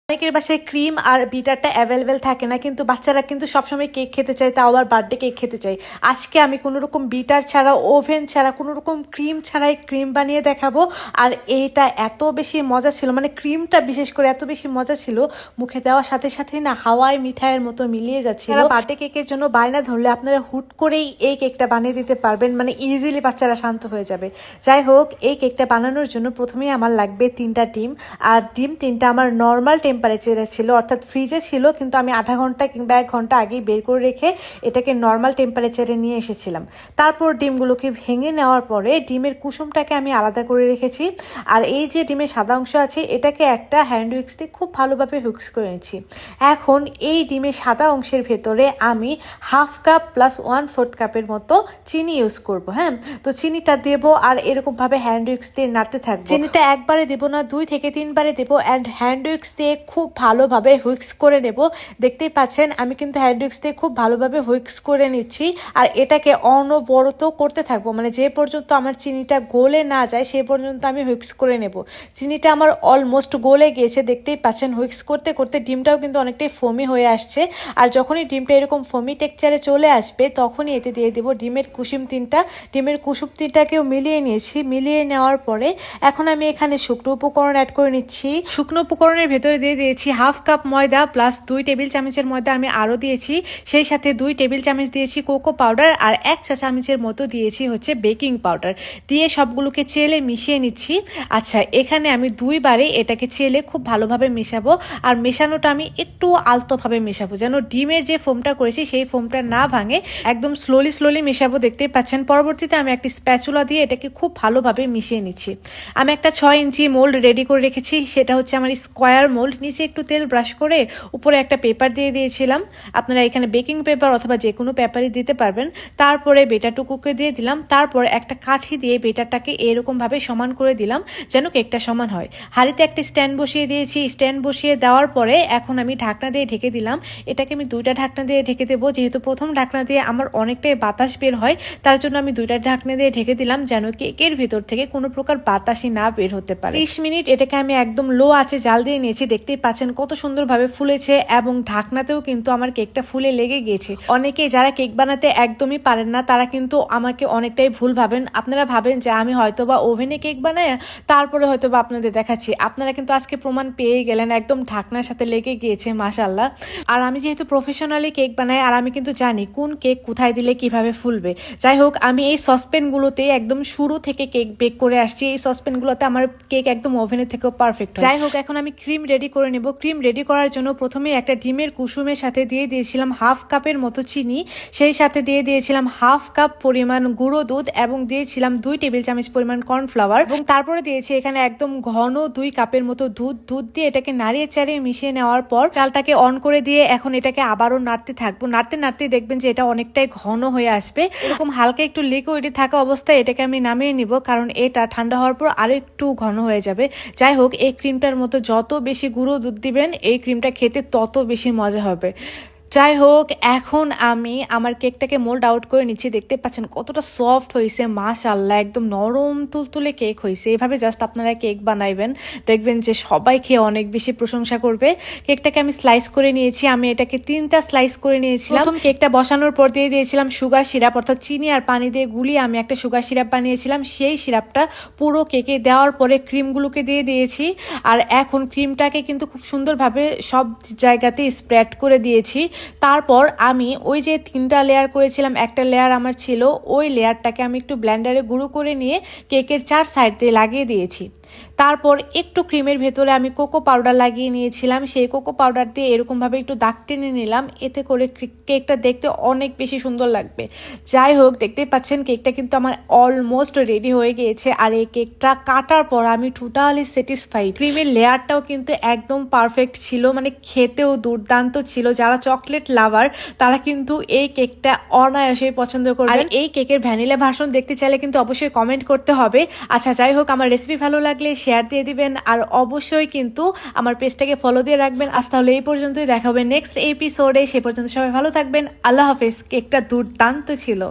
অনেকের বাসায় ক্রিম আর বিটারটা অ্যাভেলেবেল থাকে না, কিন্তু বাচ্চারা কিন্তু সবসময় কেক খেতে চায়, তাও আবার বার্থডে কেক খেতে চায়। আজকে আমি কোনো রকম বিটার ছাড়া, ওভেন ছাড়া, কোনো রকম ক্রিম ছাড়াই ক্রিম বানিয়ে দেখাবো। আর এইটা এত বেশি মজা ছিল, মানে ক্রিমটা বিশেষ করে এত বেশি মজা ছিল, মুখে দেওয়ার সাথে সাথেই না হাওয়াই মিঠাইয়ের মতো মিলিয়ে যাচ্ছিল। বার্থডে কেকের জন্য বায়না ধরলে আপনারা হুট করেই এই কেকটা বানিয়ে দিতে পারবেন, মানে ইজিলি বাচ্চারা শান্ত হয়ে যাবে। যাই হোক, এই কেকটা বানানোর জন্য প্রথমেই আমার লাগবে 3টা ডিম। আর ডিম 3টা আমার নর্মাল টেম্পারেচারে ছিল, অর্থাৎ ফ্রিজে ছিল, কিন্তু আমি আধা ঘন্টা কিংবা 1 ঘন্টা আগেই বের করে রেখে এটাকে নর্মাল টেম্পারেচারে নিয়ে এসেছিলাম। তারপর ডিমগুলোকে ভেঙে নেওয়ার পরে ডিমের কুসুমটাকে আমি আলাদা করে রেখেছি। আর এই যে ডিমের সাদা অংশ আছে, এটাকে একটা হ্যান্ড উইক্স দিয়ে খুব ভালোভাবে হুইক্স করে নিচ্ছি। এখন এই ডিমের সাদা অংশের ভেতরে আমি 1/2 কাপ প্লাস 1/4 কাপের মতো চিনি ইউজ করব। হ্যাঁ, তো চিনিটা দেবো আর এরকমভাবে হ্যান্ড উইক্স দিয়ে নাড়তে থাকবো। চিনিটা একবারে দেবো না, 2 থেকে 3 বারে দেবো অ্যান্ড হ্যান্ড উইক্স দিয়ে খুব ভালোভাবে হুইক্স করে নেব। দেখতেই পাচ্ছেন আমি কিন্তু হ্যান্ড উইক্স দিয়ে খুব ভালোভাবে হুইক্স করে নিচ্ছি। আর এটাকে অনবরত করতে থাকবো, মানে যে পর্যন্ত আমার চিনিটা গলে না যায় সে পর্যন্ত আমি হুইক্স করে নেব। চিনিটা আমার অলমোস্ট গলে গিয়েছে, দেখতেই পাচ্ছেন। হুইক্স করতে করতে ডিমটাও কিন্তু অনেকটাই ফোমি হয়ে আসছে। আর যখনই ডিমটা এরকম ফোমি টেক্সচারে চলে আসবে, তখনই এতে দিয়ে দেবো ডিমের কুসুম 3টা। ডিমের কুসুম 3টাকেও মিলিয়ে নিয়েছি। মিলিয়ে নেওয়ার পরে এখন আমি এখানে শুকনো উপকরণ অ্যাড করে নিচ্ছি। শুকনো উপকরণের ভেতরে দিয়ে দিয়েছি 1/2 কাপ ময়দা প্লাস 2 টেবিল চামচের ময়দা আমি আরও দিয়েছি। সেই সাথে 2 টেবিল চামচ দিয়েছি কোকো পাউডার আর 1 চা চামচের মতো দিয়েছি হচ্ছে বেকিং পাউডার। দিয়ে সবগুলোকে চেলে মিশিয়ে নিচ্ছি। আচ্ছা, এখানে আমি 2 বারে এটাকে চেলে খুব ভালোভাবে মেশাবো। আর মেশানোটা আমি একটু আলতোভাবে মেশাবো, যেন ডিমের যে ফোমটা করেছি সেই ফোমটা না ভাঙে। একদম স্লোলি মেশাবো, দেখতেই পাচ্ছেন। পরবর্তীতে আমি একটি স্প্যাচুলা দিয়ে এটাকে খুব ভালোভাবে মিশিয়ে নিচ্ছি। আমি একটা 6 ইঞ্চি মোল্ড রেডি করে রেখেছি, সেটা হচ্ছে আমার স্কোয়ার মোল্ড। নিচে একটু তেল ব্রাশ করে উপরে একটা পেপার দিয়ে দিয়েছিলাম। আপনারা এখানে বেকিং পেপার অথবা যে কোনো পেপারই দিতে পারবেন। তারপরে বেটারটুকুকে দিয়ে দিলাম। তারপর একটা কাঠি দিয়ে বেটারটাকে এরকমভাবে সমান করে দিলাম যেন কেকটা সমান হয়। হাঁড়িতে একটা স্ট্যান্ড বসিয়ে দিয়েছি। স্ট্যান্ড বসিয়ে দেওয়ার পরে এখন আমি ঢাকনা দিয়ে ঢেকে দিলাম। এটাকে আমি 2টা ঢাকনা দিয়ে ঢেকে দেবো, যেহেতু প্রথম ঢাকনা দিয়ে আমার অনেকটাই বাতাস বের হয়, তার জন্য আমি 2টা ঢাকনা দিয়ে ঢেকে দিলাম, যেন কেকের ভিতর থেকে কোনো প্রকার বাতাসই না বের হতে পারে। 30 মিনিট এটাকে আমি একদম লো আঁচে জাল দিয়ে নিয়েছি। দেখতেই পাচ্ছেন কত সুন্দরভাবে ফুলেছে এবং ঢাকনাতেও কিন্তু আমার কেকটা ফুলে লেগে গিয়েছে। অনেকেই যারা কেক বানাতে একদমই পারেন না, তারা কিন্তু আমাকে অনেকটাই ভুল ভাবেন। আপনারা ভাবেন যে আমি হয়তোবা ওভেনে কেক বানাই তারপরে হয়তোবা আপনাদের দেখাচ্ছি। আপনারা কিন্তু আজকে প্রমাণ পেয়ে গেলেন, একদম ঢাকনার সাথে লেগে গিয়েছে মাশাআল্লাহ। আর আমি যেহেতু প্রফেশনালি কেক বানাই, আর আমি কিন্তু জানি কোন কেক কোথায় দিলে কিভাবে ফুলবে। যাই হোক, আমি এই সসপ্যানগুলোতে একদম শুরু থেকে কেক বেক করে আসছি। এই সসপ্যানগুলোতে আমার কেক একদম ওভেনের থেকেও পারফেক্ট। যাই হোক, এখন আমি ক্রিম রেডি করে নেব। ক্রিম রেডি করার জন্য প্রথমে একটা ডিমের কুসুমের সাথে দিয়ে দিয়েছিলাম 1/2 কাপের মতো চিনি। সেই সাথে দিয়ে দিয়েছিলাম 1/2 কাপ পরিমাণ গুঁড়ো দুধ এবং দিয়েছিলাম 2 টেবিল চামচ পরিমাণ কর্নফ্লাওয়ার। এবং তারপরে দিয়েছি এখানে একদম ঘন 2 কাপের মতো দুধ দিয়ে এটাকে নাড়িয়ে চাড়িয়ে মিশিয়ে নেওয়ার পর চালটাকে অন করে দিয়ে এখন এটাকে আবারও নাড়তে থাকবো। নাড়তে দেখবেন যে এটা অনেকটাই ঘন হয়ে আসবে। এরকম হালকা একটু লিকুইডে থাকা অবস্থায় এটাকে আমি নামিয়ে নিব, কারণ এটা ঠান্ডা হওয়ার পর আরো একটু ঘন হয়ে যাবে। যাই হোক, এই ক্রিমটার মতো যত বেশি গুঁড়ো দুধ দিবেন এই ক্রিমটা খেতে তত বেশি মজা হবে। যাই হোক, এখন আমি আমার কেকটাকে মোল্ড আউট করে নিচ্ছি। দেখতে পাচ্ছেন কতটা সফট হয়েছে, মাশাআল্লাহ, একদম নরম তুলতুলে কেক হয়েছে। এভাবে জাস্ট আপনারা কেক বানাইবেন, দেখবেন যে সবাই খেয়ে অনেক বেশি প্রশংসা করবে। কেকটাকে আমি স্লাইস করে নিয়েছি। আমি এটাকে 3টা স্লাইস করে নিয়েছিলাম। প্রথম কেকটা বসানোর পর দিয়ে দিয়েছিলাম সুগার সিরাপ, অর্থাৎ চিনি আর পানি দিয়ে গুলিয়ে আমি একটা সুগার সিরাপ বানিয়েছিলাম। সেই সিরাপটা পুরো কেকে দেওয়ার পরে ক্রিমগুলোকে দিয়ে দিয়েছি। আর এখন ক্রিমটাকে কিন্তু খুব সুন্দরভাবে সব জায়গাতে স্প্রেড করে দিয়েছি। তারপর আমি ওই যে 3টা লেয়ার করেছিলাম, একটা লেয়ার আমার ছিল, ওই লেয়ারটাকে আমি একটু ব্লেন্ডারে গুঁড়ো করে নিয়ে কেকের 4 সাইড দিয়ে লাগিয়ে দিয়েছি। তারপর একটু ক্রিমের ভেতরে আমি কোকো পাউডার লাগিয়ে নিয়েছিলাম। সেই কোকো পাউডার দিয়ে এরকমভাবে একটু দাগ টেনে নিলাম, এতে করে কেকটা দেখতে অনেক বেশি সুন্দর লাগবে। যাই হোক, দেখতেই পাচ্ছেন কেকটা কিন্তু আমার অলমোস্ট রেডি হয়ে গিয়েছে। আর এই কেকটা কাটার পর আমি টোটালি স্যাটিসফাইড। ক্রিমের লেয়ারটাও কিন্তু একদম পারফেক্ট ছিল, মানে খেতেও দুর্দান্ত ছিল। যারা চকলেট লাভার তারা কিন্তু এই কেকটা অনায়াসেই পছন্দ করবে। আর এই কেকের ভ্যানিলা ভার্সন দেখতে চাইলে কিন্তু অবশ্যই কমেন্ট করতে হবে। আচ্ছা, যাই হোক, আমার রেসিপি ভালো লাগলে শেয়ার দিয়ে দিবেন আর অবশ্যই কিন্তু আমার পেজটাকে ফলো দিয়ে রাখবেন। আজ তাহলে এই পর্যন্তই, দেখা হবে নেক্সট এপিসোডে। সে পর্যন্ত সবাই ভালো থাকবেন। আল্লাহ হাফেজ। কেকটা দুর্দান্ত ছিল।